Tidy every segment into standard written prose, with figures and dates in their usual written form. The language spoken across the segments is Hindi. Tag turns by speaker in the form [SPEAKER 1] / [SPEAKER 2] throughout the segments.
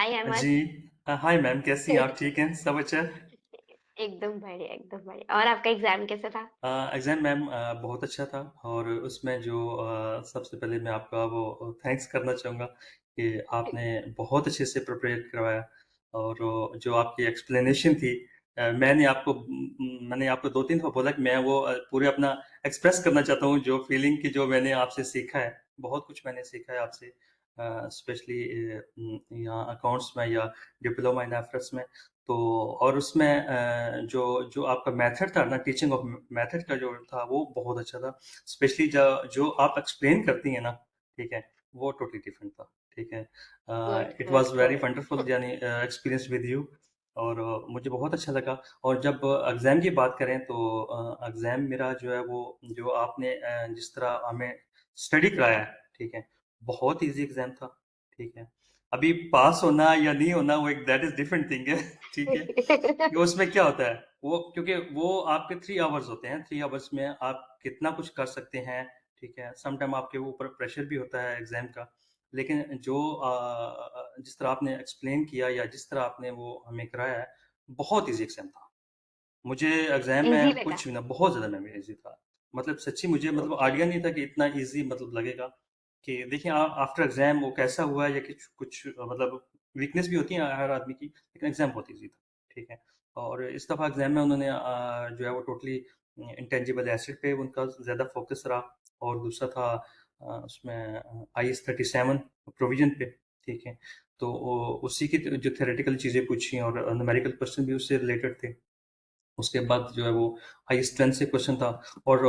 [SPEAKER 1] हाय
[SPEAKER 2] जी।
[SPEAKER 1] अहमद।
[SPEAKER 2] हाय मैम, कैसी हैं आप? ठीक हैं? सब अच्छा है?
[SPEAKER 1] एकदम बढ़िया एकदम बढ़िया। और आपका एग्जाम कैसा था?
[SPEAKER 2] एग्ज़ाम मैम बहुत अच्छा था। और उसमें जो सबसे पहले मैं आपका वो थैंक्स करना चाहूँगा कि आपने बहुत अच्छे से प्रिपेयर करवाया। और जो आपकी एक्सप्लेनेशन थी, मैंने आपको 2-3 दफ़ा बोला कि मैं वो पूरे अपना एक्सप्रेस करना चाहता हूँ, जो फीलिंग की जो मैंने आपसे सीखा है। बहुत कुछ मैंने सीखा है आपसे, स्पेशली यहाँ अकाउंट्स में या डिप्लोमा इन एफर्ट्स में। तो और उसमें जो जो आपका मेथड था ना, टीचिंग ऑफ मेथड का जो था वो बहुत अच्छा था। स्पेशली जो आप एक्सप्लेन करती हैं ना, ठीक है, वो टोटली डिफरेंट था। ठीक है।
[SPEAKER 1] Good
[SPEAKER 2] it
[SPEAKER 1] good
[SPEAKER 2] was very
[SPEAKER 1] good.
[SPEAKER 2] Wonderful, यानी एक्सपीरियंस विद यू। और मुझे बहुत अच्छा लगा। और जब एग्जाम की बात करें तो एग्जाम मेरा जो है वो, जो आपने जिस तरह हमें स्टडी कराया है, ठीक है, बहुत इजी एग्जाम था। ठीक है। अभी पास होना या नहीं होना, वो एक दैट इज डिफरेंट थिंग है। ठीक है। कि उसमें क्या होता है, वो क्योंकि वो आपके 3 आवर्स होते हैं। 3 आवर्स में आप कितना कुछ कर सकते हैं। ठीक है। समटाइम आपके ऊपर प्रेशर भी होता है एग्जाम का। लेकिन जो जिस तरह आपने एक्सप्लेन किया या जिस तरह आपने वो हमें कराया है, बहुत इजी एग्जाम था। मुझे एग्जाम
[SPEAKER 1] इजी
[SPEAKER 2] में
[SPEAKER 1] लगा।
[SPEAKER 2] कुछ भी ना, बहुत ज्यादा मेमोरी इजी था। मतलब सच्ची मुझे मतलब
[SPEAKER 1] ओके।
[SPEAKER 2] आइडिया नहीं था कि इतना इजी मतलब लगेगा। कि देखिए, आफ्टर एग्जाम वो कैसा हुआ है या कुछ कुछ मतलब वीकनेस भी होती है हर आदमी की, लेकिन एग्जाम बहुत इजी था। ठीक है। और इस दफा एग्जाम में उन्होंने जो है वो टोटली इंटेंजिबल एसेट पे उनका ज्यादा फोकस रहा। और दूसरा था उसमें IS-37 प्रोविजन पे। ठीक है। तो उसी की जो थ्योरेटिकल चीजें पूछी और न्यूमेरिकल क्वेश्चन भी उससे रिलेटेड थे। उसके बाद जो है वो हाई स्ट्रेंथ से क्वेश्चन था। और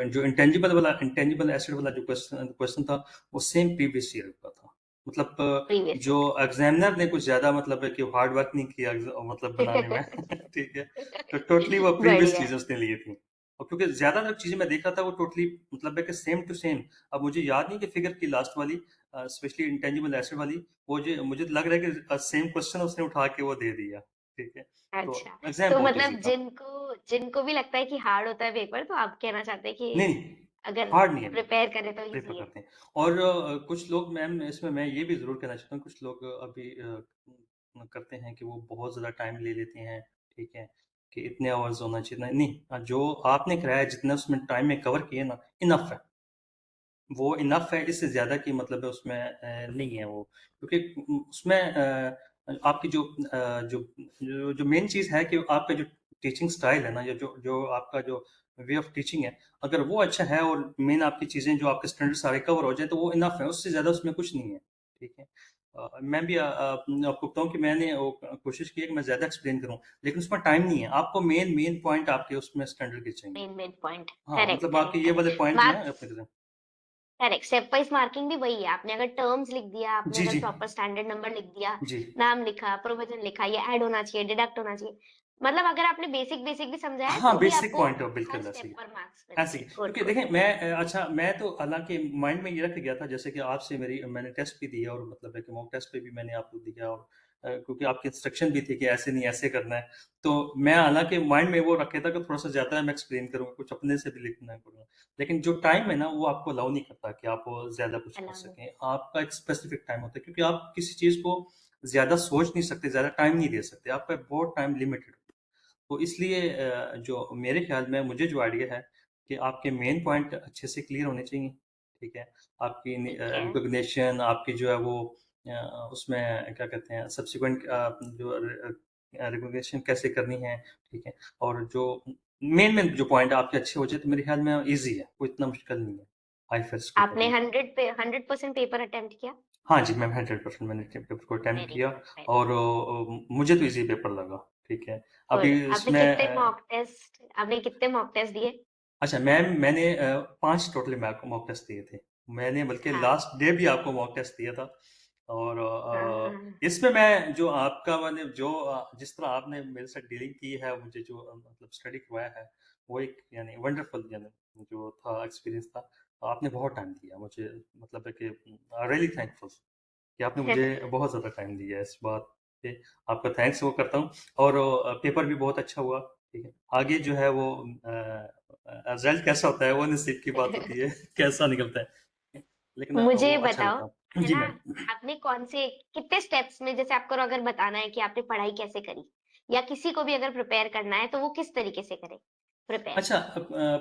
[SPEAKER 2] जो इंटेंजिबल एसिड वाला जो क्वेश्चन क्वेश्चन था, वो सेम प्रीवियस ईयर का था। मतलब
[SPEAKER 1] प्रीवियस
[SPEAKER 2] जो
[SPEAKER 1] ईयर
[SPEAKER 2] एग्जामिनर ने कुछ ज्यादा मतलब है कि हार्ड वर्क नहीं किया मतलब बनाने में।
[SPEAKER 1] का।
[SPEAKER 2] ठीक है। तो टोटली वो प्रीवियस
[SPEAKER 1] बढ़िया।
[SPEAKER 2] चीजें उसने ली थी। और क्योंकि ज्यादातर चीजें मैं देख रहा था वो टोटली मतलब है कि सेम टू सेम। अब मुझे याद नहीं कि फिगर की लास्ट वाली, स्पेशली इंटेंजिबल एसिड वाली, वो जो मुझे लग रहा है कि सेम क्वेश्चन उसने उठा के वो दे दिया। ठीक है। तो
[SPEAKER 1] अच्छा,
[SPEAKER 2] एग्जाम
[SPEAKER 1] तो
[SPEAKER 2] बहुत
[SPEAKER 1] मतलब
[SPEAKER 2] इजी था।
[SPEAKER 1] जिनको जिनको भी लगता है कि हार्ड होता है पेपर, तो आप कहना चाहते हैं
[SPEAKER 2] नहीं,
[SPEAKER 1] कि
[SPEAKER 2] नहीं,
[SPEAKER 1] अगर
[SPEAKER 2] हार्ड नहीं है मैम,
[SPEAKER 1] प्रिपेयर करें तो
[SPEAKER 2] प्रेफ़र
[SPEAKER 1] इजी है।
[SPEAKER 2] करते हैं। और कुछ लोग मैम, इसमें मैं ये भी ज़रूर कहना चाहता हूँ, कुछ लोग अभी करते हैं कि वो बहुत ज़्यादा टाइम ले लेते हैं। ठीक है, कि इतने आवर्स होना चाहिए। नहीं, नहीं, जो आपने कराया जितना उसमें टाइम में कवर किए ना, इनफ है। वो इनफ है, इससे ज़्यादा की मतलब है उसमें नहीं है वो। क्योंकि उसमें आपकी जो मेन चीज़ है कि आपका जो टीचिंग स्टाइल है ना, या जो जो आपका जो वे ऑफ टीचिंग है, अगर वो अच्छा है और मेन आपकी चीज़ें जो आपके स्टैंडर्ड सारे कवर हो जाए, तो वो इनफ है, उससे ज़्यादा उसमें कुछ नहीं है। ठीक है। मैं भी आपको बताऊँ कि मैंने वो कोशिश की है कि मैं ज़्यादा एक्सप्लेन करूँ, लेकिन उसमें टाइम नहीं है। आपको मेन मेन पॉइंट आपके उसमें स्टैंडर्ड के चाहिए।
[SPEAKER 1] Main main point.
[SPEAKER 2] हाँ,
[SPEAKER 1] करेक्ट
[SPEAKER 2] मतलब
[SPEAKER 1] करेक्ट
[SPEAKER 2] बाकी ये वाले
[SPEAKER 1] करेक्ट
[SPEAKER 2] पॉइंट जो है
[SPEAKER 1] मार्क्स।
[SPEAKER 2] अपने।
[SPEAKER 1] करेक्ट, स्टेप वाइज मार्किंग भी वही है। आपने अगर टर्म्स लिख दिया, आपने
[SPEAKER 2] जी,
[SPEAKER 1] अगर
[SPEAKER 2] जी।
[SPEAKER 1] प्रॉपर स्टैंडर्ड नंबर लिख दिया,
[SPEAKER 2] जी।
[SPEAKER 1] नाम लिखा, प्रोविजन लिखा, ये ऐड होना चाहिए, डिडक्ट होना चाहिए, मतलब अगर आपने बेसिक बेसिक भी समझाया है,
[SPEAKER 2] हाँ,
[SPEAKER 1] तो भी
[SPEAKER 2] बेसिक
[SPEAKER 1] आपको
[SPEAKER 2] पॉइंट ऑफ
[SPEAKER 1] हर
[SPEAKER 2] बिल्कुल ऐसे
[SPEAKER 1] स्टेप
[SPEAKER 2] ही।
[SPEAKER 1] पर मार्क्स
[SPEAKER 2] ऐसे ही,
[SPEAKER 1] मिलेंगे। गुड
[SPEAKER 2] क्योंकि
[SPEAKER 1] गुड।
[SPEAKER 2] देखिए मैं अच्छा, मैं तो हालाँकि माइंड में ये रख गया था, जैसे कि आपसे मेरी मैंने टेस्ट भी दिया और मतलब है कि मॉक टेस्ट पे भी मैंने आपको दिया। और क्योंकि आपकी इंस्ट्रक्शन भी थी कि ऐसे नहीं ऐसे करना है। तो मैं हालाँकि माइंड में वो रखा था कि थोड़ा-सा ज़्यादा मैं एक्सप्लेन करूँगा, कुछ अपने से भी लिखना करूँगा। लेकिन जो टाइम है ना, वो आपको अलाउ नहीं करता कि आप ज़्यादा कुछ कर
[SPEAKER 1] अलाउ।
[SPEAKER 2] सकें। आपका एक स्पेसिफिक टाइम होता है, क्योंकि आप किसी चीज़ को ज़्यादा सोच नहीं सकते, ज़्यादा टाइम नहीं दे सकते। आपका बहुत टाइम लिमिटेड। तो इसलिए जो मेरे ख्याल में मुझे जो आइडिया है कि आपके मेन पॉइंट अच्छे से क्लियर होने चाहिए। ठीक है। आपकी
[SPEAKER 1] ठीक है।
[SPEAKER 2] रिकॉग्निशन आपकी जो है वो उसमें क्या कहते हैं, सब्सिक्वेंट जो रिकॉग्निशन कैसे करनी है। ठीक है। और जो मेन मेन जो पॉइंट आपके अच्छे हो जाए, तो मेरे ख्याल में इजी है, कोई इतना मुश्किल नहीं है आईफेस को
[SPEAKER 1] आपने
[SPEAKER 2] करना।
[SPEAKER 1] 100% पेपर अटेम्प्ट किया?
[SPEAKER 2] हाँ जी मैम, 100% मैंने पेपर को अटेम्प्ट
[SPEAKER 1] वेरी
[SPEAKER 2] किया।
[SPEAKER 1] गुड वेरी
[SPEAKER 2] और मुझे तो इजी पेपर लगा। ठीक है। अभी
[SPEAKER 1] गुड। आपने
[SPEAKER 2] इसमें
[SPEAKER 1] कितने मॉक टेस्ट, दिए?
[SPEAKER 2] अच्छा मैम, मैंने 5 टोटल मॉक टेस्ट दिए थे। मैंने बल्कि
[SPEAKER 1] हाँ
[SPEAKER 2] लास्ट डे भी आपको मॉक टेस्ट दिया था। और
[SPEAKER 1] हाँ।
[SPEAKER 2] इसमें मैं जो आपका मैंने जो जिस तरह आपने मेरे साथ डीलिंग की है, मुझे जो मतलब स्टडी करवाया है, वो एक यानी वंडरफुल यानी जो था एक्सपीरियंस था। आपने बहुत टाइम दिया मुझे, मतलब है कि रियली थैंकफुल कि आपने मुझे बहुत ज़्यादा टाइम दिया है। इस बात पे आपका थैंक्स वो करता हूँ। और पेपर भी बहुत अच्छा हुआ। ठीक है। आगे जो है वो रिजल्ट कैसा होता है वो नसीब की बात होती है। कैसा निकलता है, लेकिन
[SPEAKER 1] मुझे
[SPEAKER 2] वो अच्छा
[SPEAKER 1] बताओ,
[SPEAKER 2] लगा।
[SPEAKER 1] है
[SPEAKER 2] जी
[SPEAKER 1] ना?
[SPEAKER 2] मैम।
[SPEAKER 1] आपने कौन से कितने स्टेप्स में, जैसे आपको अगर बताना है कि आपने पढ़ाई कैसे करी या किसी को भी अगर प्रिपेयर करना है तो वो किस तरीके से करे प्रिपेयर?
[SPEAKER 2] अच्छा,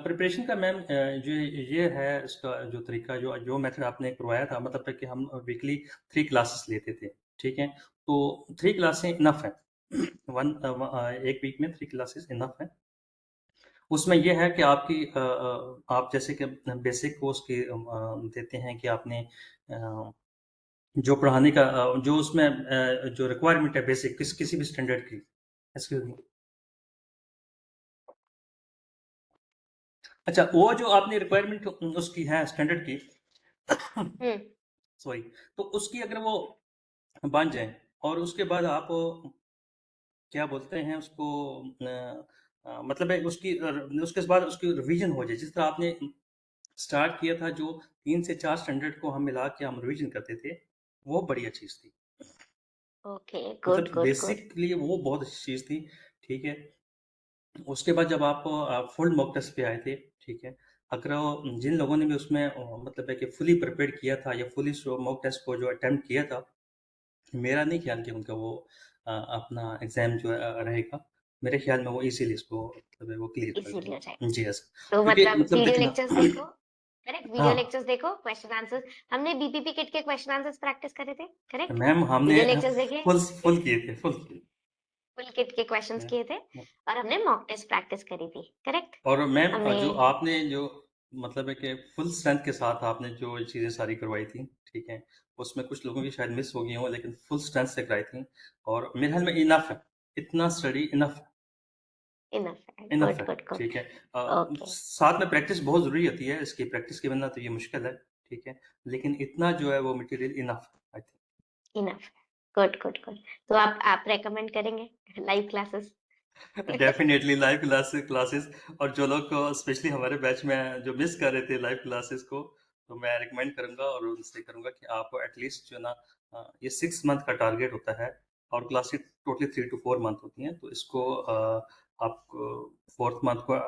[SPEAKER 2] प्रिपरेशन का मैम, जो ये है इसका जो तरीका, जो जो मेथड आपने करवाया था, मतलब है कि हम वीकली 3 क्लासेस लेते थे, ठीक है? तो 3 क्लासें इनफ है। 1 वीक में 3 क्लासेस इनफ है। उसमें ये है कि आपकी आप जैसे कि बेसिक कोर्स की देते हैं कि आपने जो पढ़ाने का जो उसमें जो रिक्वायरमेंट है बेसिक किसी भी स्टैंडर्ड की। Excuse me. अच्छा, वो जो आपने रिक्वायरमेंट उसकी है स्टैंडर्ड की,
[SPEAKER 1] हुँ,
[SPEAKER 2] सॉरी, तो उसकी अगर वो बन जाए और उसके बाद आप क्या बोलते हैं उसको, मतलब है उसकी उसके बाद उसकी रिवीजन हो जाए, जिस तरह आपने स्टार्ट किया था, जो 3 से 4 स्टैंडर्ड को हम मिला के हम रिवीजन करते थे, वो बढ़िया चीज़ थी।
[SPEAKER 1] ओके, गुड,
[SPEAKER 2] मतलब
[SPEAKER 1] गुड, गुड।
[SPEAKER 2] बेसिकली वो बहुत अच्छी चीज़ थी, ठीक है? उसके बाद जब आप फुल मॉक टेस्ट पे आए थे, ठीक है? अगर जिन लोगों ने भी उसमें मतलब है कि फुली प्रिपेयर किया था या फुली सो मॉक टेस्ट को जो अटेम्प्ट किया था, मेरा नहीं ख्याल कि उनका वो अपना एग्ज़ाम जो है रहेगा। मेरे ख्याल में वो इज़िली इसको मतलब है वो क्लियर कर
[SPEAKER 1] इज़िली हो
[SPEAKER 2] देंगे।
[SPEAKER 1] जाएगा।
[SPEAKER 2] जी, यस।
[SPEAKER 1] तो
[SPEAKER 2] क्योंकि
[SPEAKER 1] मतलब
[SPEAKER 2] मतलब
[SPEAKER 1] वीडियो
[SPEAKER 2] देखना
[SPEAKER 1] लेक्चर्स देखो, करेक्ट? वीडियो
[SPEAKER 2] हाँ,
[SPEAKER 1] लेक्चर्स देखो, क्वेश्चन आंसर्स हमने बीपीपी किट के क्वेश्चन आंसर्स प्रैक्टिस करे थे, करेक्ट?
[SPEAKER 2] मैम हमने
[SPEAKER 1] वीडियो लेक्चर्स देखे,
[SPEAKER 2] फुल किए थे, फुल किए।
[SPEAKER 1] फुल किट के क्वेश्चंस किए थे और हमने मॉक टेस्ट प्रैक्टिस करी थी, करेक्ट?
[SPEAKER 2] और मैम
[SPEAKER 1] हमने
[SPEAKER 2] जो आपने जो मतलब है कि फुल स्ट्रेंथ के साथ आपने जो चीज़ें सारी करवाई थी, ठीक है? उसमें कुछ लोगों की शायद मिस हो गई हों, लेकिन फुल स्ट्रेंथ से कराई थी और मेरे ख़्याल में इनफ है। इतना स्टडी
[SPEAKER 1] इनफ है,
[SPEAKER 2] इनफ
[SPEAKER 1] गुड,
[SPEAKER 2] है,
[SPEAKER 1] गुड, गुड।
[SPEAKER 2] ठीक है?
[SPEAKER 1] ओके,
[SPEAKER 2] साथ में प्रैक्टिस बहुत ज़रूरी होती है, इसकी प्रैक्टिस के बिना तो ये मुश्किल है, ठीक है? लेकिन इतना जो है वो मटेरियल इनफ है, आई थिंक।
[SPEAKER 1] इनफ है। Good, good, good. तो आप रिकमेंड करेंगे live classes?
[SPEAKER 2] Definitely live classes और जो लोग स्पेशली हमारे बैच में जो मिस कर रहे थे लाइव क्लासेस को, तो मैं रिकमेंड करूंगा और उनसे करूंगा कि आप एटलीस्ट जो है ना, ये 6 मंथ का टारगेट होता है और क्लासेस टोटली 3 to 4 मंथ होती हैं, तो इसको आप 4th मंथ को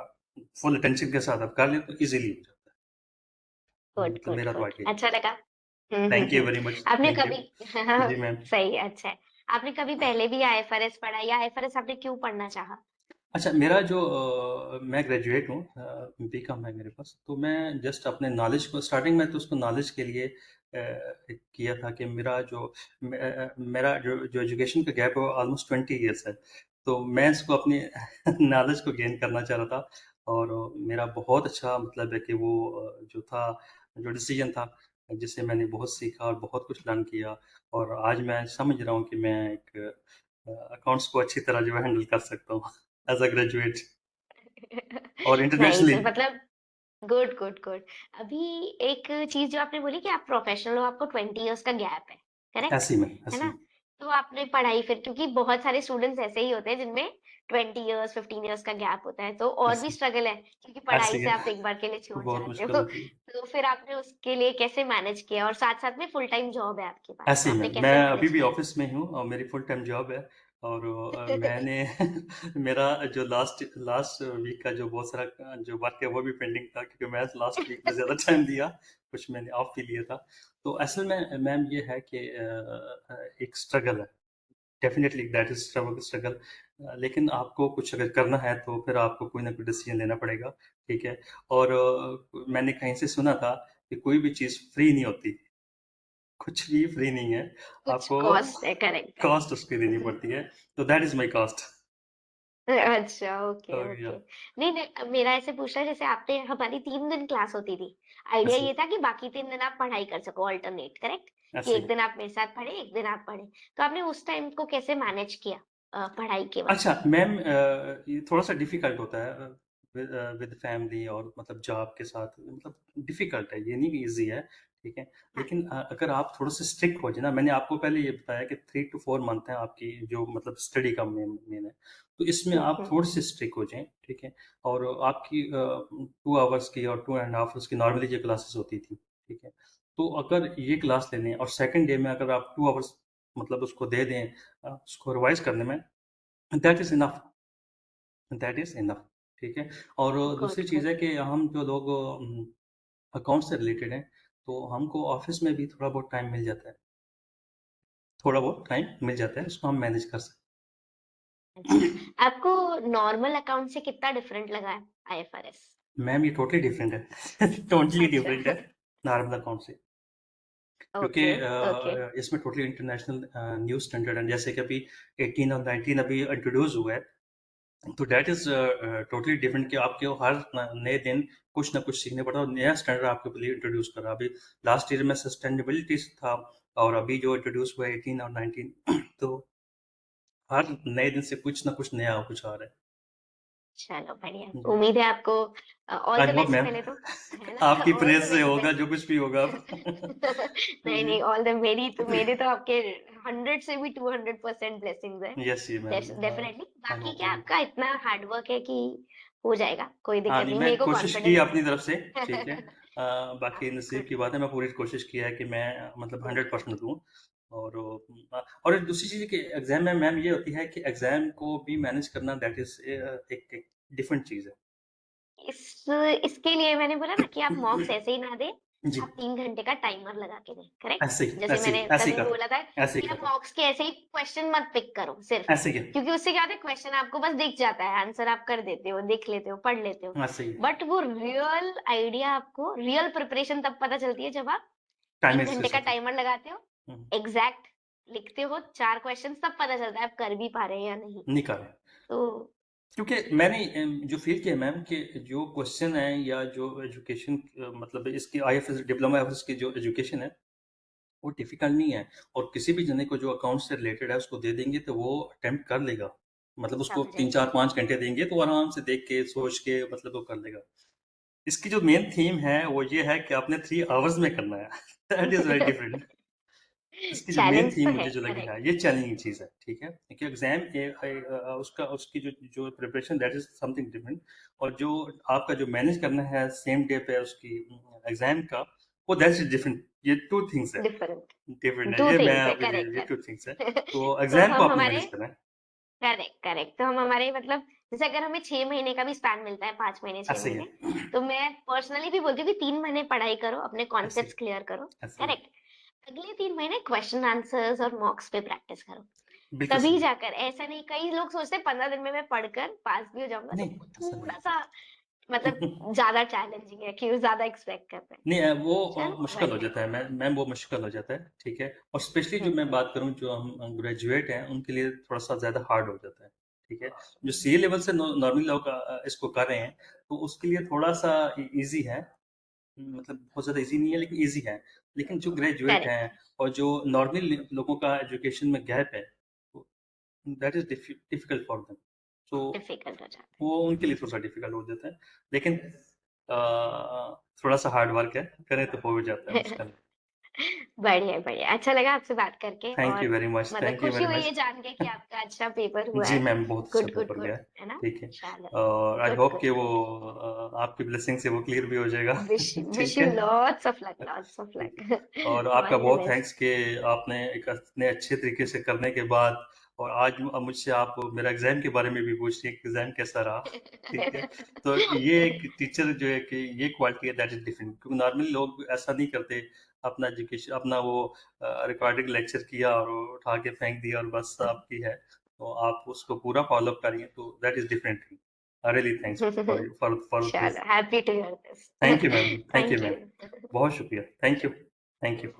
[SPEAKER 2] फुल अटेंशन के साथ आप कर लें तो इजीली हो जाता है।
[SPEAKER 1] गुड,
[SPEAKER 2] मतलब
[SPEAKER 1] गुड,
[SPEAKER 2] मेरा तो
[SPEAKER 1] गुड।
[SPEAKER 2] आइडिया।
[SPEAKER 1] अच्छा लगा। हुँ, हुँ,
[SPEAKER 2] थैंक यू
[SPEAKER 1] हुँ।
[SPEAKER 2] Very much.
[SPEAKER 1] आपने
[SPEAKER 2] थैंक यू।
[SPEAKER 1] कभी
[SPEAKER 2] जी मैम।
[SPEAKER 1] सही, अच्छा है। आपने कभी पहले भी आईएफआरएस पढ़ा या आईएफआरएस आपने क्यों पढ़ना चाहा?
[SPEAKER 2] अच्छा, मेरा जो मैं ग्रेजुएट हूँ, बीकॉम है मेरे पास, तो मैं जस्ट अपने नॉलेज को स्टार्टिंग में तो उसको नॉलेज के लिए किया था कि मेरा जो एजुकेशन का गैप है वो ऑलमोस्ट 20 ईयर्स है, तो मैं इसको अपनी नॉलेज को गेन करना चाह रहा था और मेरा बहुत अच्छा मतलब है कि वो जो था, जो डिसीजन था, जिससे मैंने बहुत सीखा और बहुत कुछ लर्न किया और आज मैं समझ रहा हूँ कि मैं एक अकाउंट्स को अच्छी तरह जो है हैंडल कर सकता हूँ। एज़ अ ग्रेजुएट और
[SPEAKER 1] नाइस
[SPEAKER 2] इंटरनेशनली।
[SPEAKER 1] मतलब गुड, गुड, गुड। अभी एक चीज़ जो आपने बोली कि आप प्रोफेशनल हो, आपको 20 इयर्स का गैप है, करेक्ट? है
[SPEAKER 2] ऐसे
[SPEAKER 1] ना?
[SPEAKER 2] में।
[SPEAKER 1] तो आपने पढ़ाई फिर, क्योंकि बहुत सारे स्टूडेंट्स ऐसे ही होते हैं जिनमें 20 इयर्स, 15 इयर्स का गैप होता है, तो और भी
[SPEAKER 2] ऐसे
[SPEAKER 1] स्ट्रगल है क्योंकि
[SPEAKER 2] ऐसे
[SPEAKER 1] पढ़ाई
[SPEAKER 2] ही
[SPEAKER 1] से
[SPEAKER 2] है।
[SPEAKER 1] आप एक बार के लिए छूट
[SPEAKER 2] बहुत
[SPEAKER 1] जाते
[SPEAKER 2] मुश्किल
[SPEAKER 1] हो।
[SPEAKER 2] होती है।
[SPEAKER 1] तो फिर आपने उसके लिए कैसे मैनेज किया? और साथ-साथ में फुल टाइम जॉब है आपके पास, तो
[SPEAKER 2] ऐसे ही
[SPEAKER 1] आपने
[SPEAKER 2] मैं
[SPEAKER 1] कैसे
[SPEAKER 2] अभी
[SPEAKER 1] मैनेज
[SPEAKER 2] भी
[SPEAKER 1] किया?
[SPEAKER 2] ऑफिस में ही हूँ और मेरी फुल टाइम जॉब है और मैंने मेरा जो लास्ट लास्ट वीक का जो बहुत सारा जो वर्क है वो भी पेंडिंग था, क्योंकि मैं लास्ट वीक में ज़्यादा टाइम दिया, कुछ मैंने ऑफ भी लिया था। तो असल में मैम ये है कि एक स्ट्रगल है, डेफिनिटली दैट इज स्ट्रगल। लेकिन आपको कुछ अगर करना है तो फिर आपको कोई ना कोई डिसीजन लेना पड़ेगा, ठीक है? और मैंने कहीं से सुना था कि कोई भी चीज़ फ्री नहीं होती, कुछ भी फ्री नहीं है,
[SPEAKER 1] कुछ
[SPEAKER 2] आपको
[SPEAKER 1] कॉस्ट है, करेक्ट,
[SPEAKER 2] कॉस्ट उसकी देनी
[SPEAKER 1] करेक्ट।
[SPEAKER 2] पड़ती है, तो दैट इज़ माय कॉस्ट।
[SPEAKER 1] अच्छा, ओके,
[SPEAKER 2] तो
[SPEAKER 1] ओके।
[SPEAKER 2] या
[SPEAKER 1] नहीं, नहीं, मेरा ऐसे पूछना है, जैसे आपने हमारी 3 दिन क्लास होती थी। आइडिया
[SPEAKER 2] ऐसे
[SPEAKER 1] ये था कि बाकी 3 दिन आप पढ़ाई कर सको अल्टरनेट, करेक्ट? कि
[SPEAKER 2] ऐसे
[SPEAKER 1] एक
[SPEAKER 2] ही।
[SPEAKER 1] दिन आप मेरे साथ पढ़े, एक दिन आप पढ़े। तो आपने उस टाइम को कैसे मैनेज किया पढ़ाई के वक़्त?
[SPEAKER 2] अच्छा मैम, ये थोड़ा-सा डिफ़िकल्ट होता है विद फैमिली और मतलब जॉब के साथ, मतलब डिफ़िकल्ट है, ये नहीं कि ईज़ी है, ठीक है?
[SPEAKER 1] हाँ।
[SPEAKER 2] लेकिन अगर आप थोड़े-से स्ट्रिक्ट हो जाए ना, मैंने आपको पहले ये बताया कि 3 टू 4 मंथ है आपकी जो मतलब स्टडी का मेन है, तो इसमें
[SPEAKER 1] हुँ,
[SPEAKER 2] आप
[SPEAKER 1] हुँ।
[SPEAKER 2] थोड़े-से स्ट्रिक्ट हो जाएँ, ठीक है? और आपकी 2 आवर्स की और 2 एंड हाफ आवर्स की नॉर्मली जो क्लासेस होती थी, ठीक है? तो अगर ये क्लास ले लें और सेकंड डे में अगर आप 2 आवर्स मतलब उसको दे दें, उसको रिवाइज़ करने में, that is enough, that is enough, ठीक है? और दूसरी
[SPEAKER 1] गुड,
[SPEAKER 2] चीज़
[SPEAKER 1] गुड।
[SPEAKER 2] है कि हम जो लोग अकाउंट से रिलेटेड हैं, तो हमको ऑफ़िस में भी थोड़ा बहुत टाइम मिल जाता है। थोड़ा बहुत टाइम मिल जाता है, उसको हम मैनेज कर सकते
[SPEAKER 1] अच्छा,
[SPEAKER 2] हैं।
[SPEAKER 1] आपको नॉर्मल अकाउंट से कितना डिफरेंट लगा है आईएफआरएस?
[SPEAKER 2] मैम ये टोटली डिफरेंट है। टोटली
[SPEAKER 1] अच्छा।
[SPEAKER 2] डिफरेंट है नॉर्मल अकाउंट से। क्योंकि
[SPEAKER 1] ओके, ओके।
[SPEAKER 2] इसमें टोटली इंटरनेशनल न्यूज़ स्टैंडर्ड है। जैसे कि अभी 18 और 19 अभी इंट्रोड्यूस हुआ है, तो दैट इज़ टोटली डिफरेंट कि आपको हर नए दिन कुछ ना कुछ सीखने पड़ता है और नया स्टैंडर्ड आपके लिए इंट्रोड्यूस कर रहा है। अभी लास्ट ईयर में सस्टेनेबिलिटी था और अभी जो इंट्रोड्यूस हुआ है 18 और 19 तो हर नए दिन से कुछ ना कुछ नया कुछ आ रहा है।
[SPEAKER 1] चलो बढ़िया।
[SPEAKER 2] जी।
[SPEAKER 1] उम्मीद है आपको all
[SPEAKER 2] I
[SPEAKER 1] the
[SPEAKER 2] hope
[SPEAKER 1] best
[SPEAKER 2] ma'am
[SPEAKER 1] पहले तो, है ना?
[SPEAKER 2] आपकी
[SPEAKER 1] ऑल
[SPEAKER 2] प्रेज़
[SPEAKER 1] द
[SPEAKER 2] से
[SPEAKER 1] वेरी
[SPEAKER 2] होगा जो
[SPEAKER 1] बेस्ट।
[SPEAKER 2] कुछ भी होगा अब।
[SPEAKER 1] नहीं,
[SPEAKER 2] जी।
[SPEAKER 1] नहीं, ऑल द मेरे तो आपके 100 से भी 200% ब्लेसिंग्स हैं।
[SPEAKER 2] यस जी मैम।
[SPEAKER 1] डेफिनेटली।
[SPEAKER 2] आई
[SPEAKER 1] बाकी
[SPEAKER 2] होप
[SPEAKER 1] क्या
[SPEAKER 2] आई
[SPEAKER 1] आपका इतना हार्ड वर्क है कि हो जाएगा, कोई
[SPEAKER 2] हाँ
[SPEAKER 1] दिक्कत
[SPEAKER 2] जी,
[SPEAKER 1] नहीं,
[SPEAKER 2] मैं
[SPEAKER 1] मेरे को
[SPEAKER 2] कोशिश की
[SPEAKER 1] कॉन्फिडेंस
[SPEAKER 2] अपनी तरफ से, ठीक है।
[SPEAKER 1] है।
[SPEAKER 2] बाकी नसीब
[SPEAKER 1] गुड।
[SPEAKER 2] की बात है, मैं पूरी कोशिश किया है कि मैं मतलब
[SPEAKER 1] गुड, गुड।
[SPEAKER 2] 100% दूँ और और एक दूसरी चीज़ कि एग्ज़ाम में मैम ये होती है कि एग्ज़ाम को भी मैनेज करना दैट इज़ एक डिफरेंट चीज़ है।
[SPEAKER 1] इस इसके लिए मैंने बोला ना कि आप मॉक्स ऐसे ही ना दें,
[SPEAKER 2] जी,
[SPEAKER 1] आप 3 घंटे का टाइमर लगा के दें, करेक्ट?
[SPEAKER 2] ऐसे ही
[SPEAKER 1] जैसे
[SPEAKER 2] ऐसे ही
[SPEAKER 1] मैंने
[SPEAKER 2] ऐसे ही
[SPEAKER 1] तभी
[SPEAKER 2] करता
[SPEAKER 1] बोला था
[SPEAKER 2] हूँ, ऐसे ही
[SPEAKER 1] कि आप
[SPEAKER 2] करता हूँ,
[SPEAKER 1] मॉक्स के ऐसे ही क्वेश्चन मत पिक करो सिर्फ,
[SPEAKER 2] ऐसे ही
[SPEAKER 1] क्योंकि उससे क्या होता है क्वेश्चन आपको बस दिख जाता है, आंसर आप कर देते हो, देख लेते हो, पढ़ लेते हो।
[SPEAKER 2] ऐसे ही
[SPEAKER 1] बट वो रियल आइडिया आपको रियल प्रिपरेशन तब पता चलती है जब आप 3
[SPEAKER 2] टाइमिंग्स के
[SPEAKER 1] घंटे का
[SPEAKER 2] साथ ही।
[SPEAKER 1] टाइमर लगाते हो,
[SPEAKER 2] हुँ,
[SPEAKER 1] एग्ज़ैक्ट लिखते हो 4 क्वेश्चन्स तब पता चलता है आप कर भी पा रहे हैं या नहीं।
[SPEAKER 2] निकालें।
[SPEAKER 1] तो
[SPEAKER 2] क्योंकि मैंने जो फ़ील किया मैम कि जो क्वेश्चन है या जो एजुकेशन मतलब इसकी आईएफएस डिप्लोमा आईएफएस की जो एजुकेशन है वो डिफ़िकल्ट नहीं है और किसी भी जने को जो अकाउंट से रिलेटेड है उसको दे देंगे तो वो अटेम्प्ट कर लेगा। मतलब उसको
[SPEAKER 1] समझ
[SPEAKER 2] 3,
[SPEAKER 1] आई।
[SPEAKER 2] 4, 5 घंटे देंगे तो आराम से देख के, सोच के मतलब वो कर लेगा। इसकी जो मेन थीम है वो ये है कि आपने 3 आवर्स में करना है। That is very different. इसकी जो मेन
[SPEAKER 1] चैलेंज
[SPEAKER 2] थीम
[SPEAKER 1] तो है,
[SPEAKER 2] मुझे जो लगी है,
[SPEAKER 1] करेक्ट।
[SPEAKER 2] ये चैलेंजिंग चीज़ है, ठीक है? क्योंकि एग्ज़ाम उसका उसकी जो जो preparation that is something different और जो आपका जो मैनेज करना है सेम डे पे उसकी एग्ज़ाम का, वो दैट्स डिफरेंट। ये 2 थिंग्स है,
[SPEAKER 1] डिफरेंट,
[SPEAKER 2] डिफरेंट है।
[SPEAKER 1] 2
[SPEAKER 2] ये मैं
[SPEAKER 1] थिंग्स है,
[SPEAKER 2] अभी
[SPEAKER 1] करेक्ट,
[SPEAKER 2] ये 2 थिंग्स है।
[SPEAKER 1] करेक्ट।
[SPEAKER 2] तो
[SPEAKER 1] तो
[SPEAKER 2] एग्ज़ाम को
[SPEAKER 1] हम
[SPEAKER 2] आपने
[SPEAKER 1] हमारे
[SPEAKER 2] मैनेज करना है,
[SPEAKER 1] करेक्ट, करेक्ट। तो हम हमारे मतलब जैसे अगर हमें 6 महीने का भी स्पैन मिलता है, 5 महीने, 6
[SPEAKER 2] ऐसे ही
[SPEAKER 1] महीने,
[SPEAKER 2] है,
[SPEAKER 1] तो मैं पर्सनली भी बोलती हूँ कि 3 महीने पढ़ाई करो, अपने
[SPEAKER 2] ऐसे
[SPEAKER 1] कॉन्सेप्ट्स
[SPEAKER 2] ही,
[SPEAKER 1] क्लियर करो,
[SPEAKER 2] ऐसे ही।
[SPEAKER 1] करेक्ट? अगले 3 महीने क्वेश्चन आंसर्स और मॉक्स पे प्रैक्टिस करो।
[SPEAKER 2] बिल्कुल
[SPEAKER 1] तभी
[SPEAKER 2] सही।
[SPEAKER 1] जाकर ऐसा नहीं, कई लोग सोचते हैं 15 दिन में मैं पढ़कर पास भी हो जाऊँगा, तो
[SPEAKER 2] नहीं,
[SPEAKER 1] वो
[SPEAKER 2] ऐसा नहीं
[SPEAKER 1] थोड़ा-सा मतलब
[SPEAKER 2] है।
[SPEAKER 1] ज़्यादा चैलेंजिंग है कि वो ज़्यादा एक्सपेक्ट करते हैं।
[SPEAKER 2] नहीं वो
[SPEAKER 1] चलो
[SPEAKER 2] मुश्किल हो
[SPEAKER 1] बढ़िया
[SPEAKER 2] जाता है मैम वो मुश्किल हो जाता है, ठीक है? और स्पेशली
[SPEAKER 1] है।
[SPEAKER 2] जो मैं बात करूँ जो हम ग्रेजुएट हैं उनके लिए थोड़ा-सा ज़्यादा हार्ड हो जाता है, ठीक है? जो सीए लेवल से नॉर्मली लोग इसको कर रहे हैं, तो उसके लिए थोड़ा-सा ईज़ी है, मतलब बहुत ज़्यादा ईज़ी नहीं है लेकिन ईज़ी है। लेकिन जो ग्रेजुएट हैं
[SPEAKER 1] करेक्ट,
[SPEAKER 2] और जो नॉर्मल लोगों का एजुकेशन में गैप है, तो that is difficult for them. So
[SPEAKER 1] difficult हो जाता है।
[SPEAKER 2] वो उनके लिए थोड़ा-सा डिफिकल्ट हो जाता है। लेकिन थोड़ा-सा हार्ड वर्क है, करें तो हो जाता है मुश्किल।
[SPEAKER 1] बढ़िया, बढ़िया। अच्छा लगा आपसे बात करके
[SPEAKER 2] थैंक यू
[SPEAKER 1] और
[SPEAKER 2] वेरी मच,
[SPEAKER 1] मतलब
[SPEAKER 2] थैंक यू
[SPEAKER 1] खुशी
[SPEAKER 2] वेरी
[SPEAKER 1] हुई
[SPEAKER 2] मच।
[SPEAKER 1] ये जान के कि आपका अच्छा पेपर हुआ
[SPEAKER 2] जी
[SPEAKER 1] है।
[SPEAKER 2] मैम, बहुत अच्छा
[SPEAKER 1] गुड, गुड,
[SPEAKER 2] पेपर गया
[SPEAKER 1] गुड,
[SPEAKER 2] है,
[SPEAKER 1] है ना?
[SPEAKER 2] ठीक है।
[SPEAKER 1] चलो,
[SPEAKER 2] और आई
[SPEAKER 1] गुड,
[SPEAKER 2] होप
[SPEAKER 1] गुड,
[SPEAKER 2] कि वो
[SPEAKER 1] गुड।
[SPEAKER 2] आपकी ब्लेसिंग से वो क्लियर भी हो जाएगा।
[SPEAKER 1] विश
[SPEAKER 2] ठीक
[SPEAKER 1] यू
[SPEAKER 2] है?
[SPEAKER 1] लॉट्स ऑफ
[SPEAKER 2] ठीक
[SPEAKER 1] लक।
[SPEAKER 2] है। और आपका
[SPEAKER 1] ऑल द
[SPEAKER 2] बहुत
[SPEAKER 1] बेस्ट।
[SPEAKER 2] थैंक्स कि आपने एक इतने अच्छे तरीके से करने के बाद और आज मुझसे आप मेरा एग्ज़ाम के बारे में भी पूछ रही हैं कि एग्ज़ाम कैसा रहा, ठीक है? तो ये एक टीचर जो है कि ये क्वालिटी है दैट इज़ डिफरेंट क्योंकि नॉर्मली लोग ऐसा नहीं करते, अपना एजुकेशन अपना वो रिकॉर्डेड लेक्चर किया और वो उठा के फेंक दिया और बस आपकी है। तो आप उसको पूरा फ़ॉलो अप करिए तो that is different thing. Really thanks for you for this.
[SPEAKER 1] चलो, happy to hear this.
[SPEAKER 2] Thank you ma'am, thank you
[SPEAKER 1] thank
[SPEAKER 2] ma'am.
[SPEAKER 1] You.
[SPEAKER 2] बहुत शुक्रिया। Thank you, thank you.